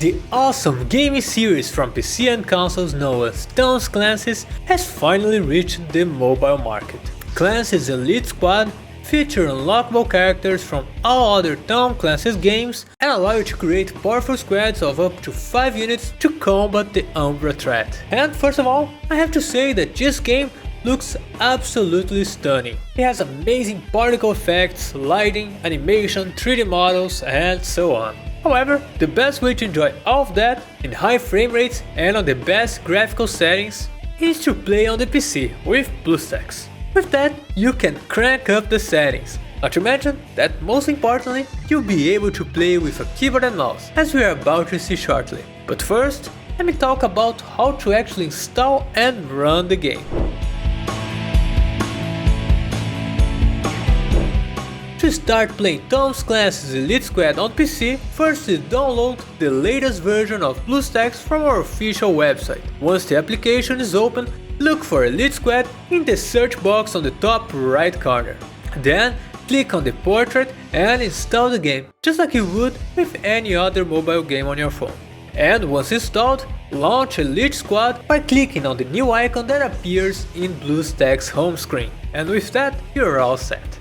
The awesome gaming series from PC and consoles known as Clancy has finally reached the mobile market. Clancy's Elite Squad feature unlockable characters from all other Tom Clancy's games and allow you to create powerful squads of up to 5 units to combat the Umbra threat. And first of all, I have to say that this game looks absolutely stunning. It has amazing particle effects, lighting, animation, 3D models, and so on. However, the best way to enjoy all of that in high frame rates and on the best graphical settings is to play on the PC with BlueStacks. With that, you can crank up the settings. Not to mention that most importantly, you'll be able to play with a keyboard and mouse, as we are about to see shortly. But first, let me talk about how to actually install and run the game. To start playing Tom Clancy's Elite Squad on PC, first is download the latest version of BlueStacks from our official website. Once the application is open, look for Elite Squad in the search box on the top right corner. Then, click on the portrait and install the game, just like you would with any other mobile game on your phone. And once installed, launch Elite Squad by clicking on the new icon that appears in BlueStacks home screen. And with that, you're all set.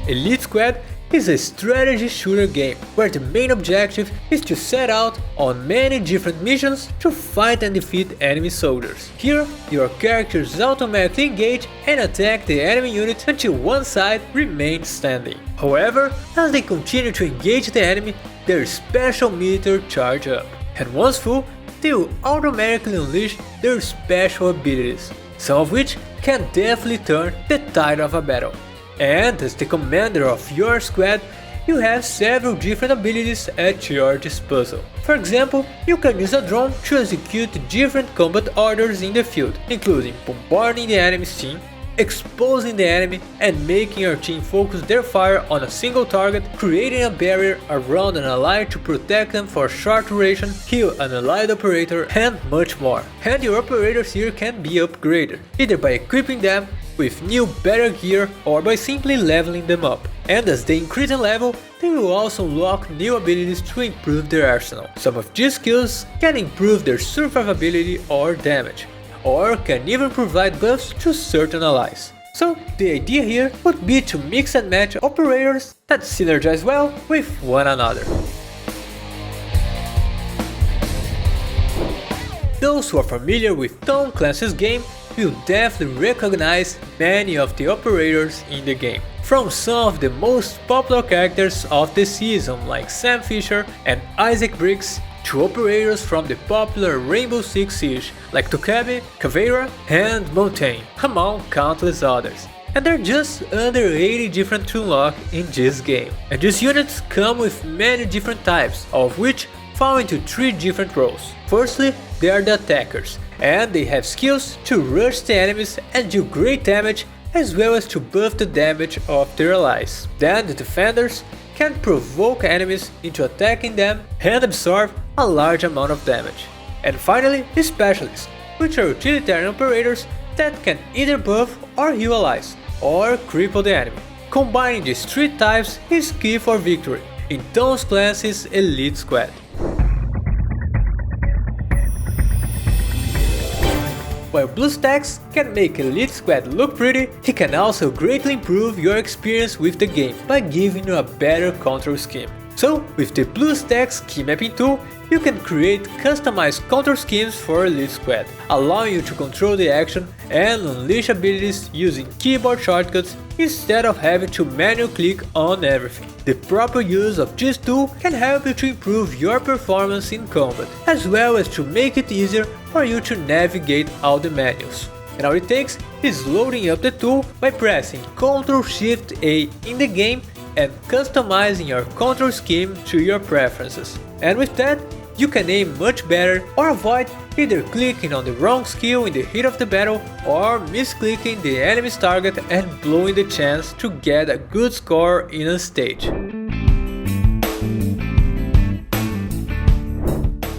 Elite Squad is a strategy shooter game where the main objective is to set out on many different missions to fight and defeat enemy soldiers. Here, your characters automatically engage and attack the enemy unit until one side remains standing. However, as they continue to engage the enemy, their special meter charge up, and once full, they will automatically unleash their special abilities, some of which can definitely turn the tide of a battle. And as the commander of your squad, you have several different abilities at your disposal. For example, you can use a drone to execute different combat orders in the field, including bombarding the enemy's team, exposing the enemy and making your team focus their fire on a single target, creating a barrier around an ally to protect them for a short duration, heal an allied operator, and much more. And your operators here can be upgraded, either by equipping them with new better gear or by simply leveling them up. And as they increase in level, they will also unlock new abilities to improve their arsenal. Some of these skills can improve their survivability or damage, or can even provide buffs to certain allies. So the idea here would be to mix and match operators that synergize well with one another. Those who are familiar with Tom Clancy's game will definitely recognize many of the operators in the game. From some of the most popular characters of the season like Sam Fisher and Isaac Briggs, to operators from the popular Rainbow Six Siege like Tokabe, Caveira and Montaigne, among countless others. And there are just under 80 different to unlock in this game. And these units come with many different types, of which fall into 3 different roles. Firstly, they are the attackers, and they have skills to rush the enemies and do great damage, as well as to buff the damage of their allies. Then the defenders can provoke enemies into attacking them and absorb a large amount of damage. And finally, the specialists, which are utilitarian operators that can either buff or heal allies, or cripple the enemy. Combining these 3 types is key for victory in Tom Clancy's Elite Squad. While BlueStacks can make Elite Squad look pretty, he can also greatly improve your experience with the game by giving you a better control scheme. So, with the BlueStacks Keymapping tool, you can create customized control schemes for Elite Squad, allowing you to control the action and unleash abilities using keyboard shortcuts instead of having to manually click on everything. The proper use of this tool can help you to improve your performance in combat, as well as to make it easier for you to navigate all the menus. And all it takes is loading up the tool by pressing Ctrl-Shift-A in the game and customizing your control scheme to your preferences. And with that, you can aim much better or avoid either clicking on the wrong skill in the heat of the battle or misclicking the enemy's target and blowing the chance to get a good score in a stage.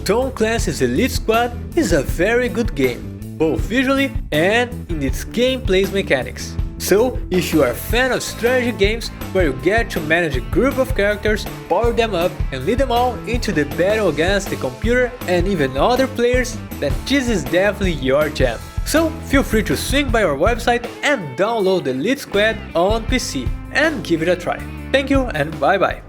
Tom Clancy's Elite Squad is a very good game, both visually and in its gameplay mechanics. So, if you are a fan of strategy games where you get to manage a group of characters, power them up and lead them all into the battle against the computer and even other players, then this is definitely your jam. So, feel free to swing by our website and download the sEliteSquad on PC and give it a try. Thank you and bye bye.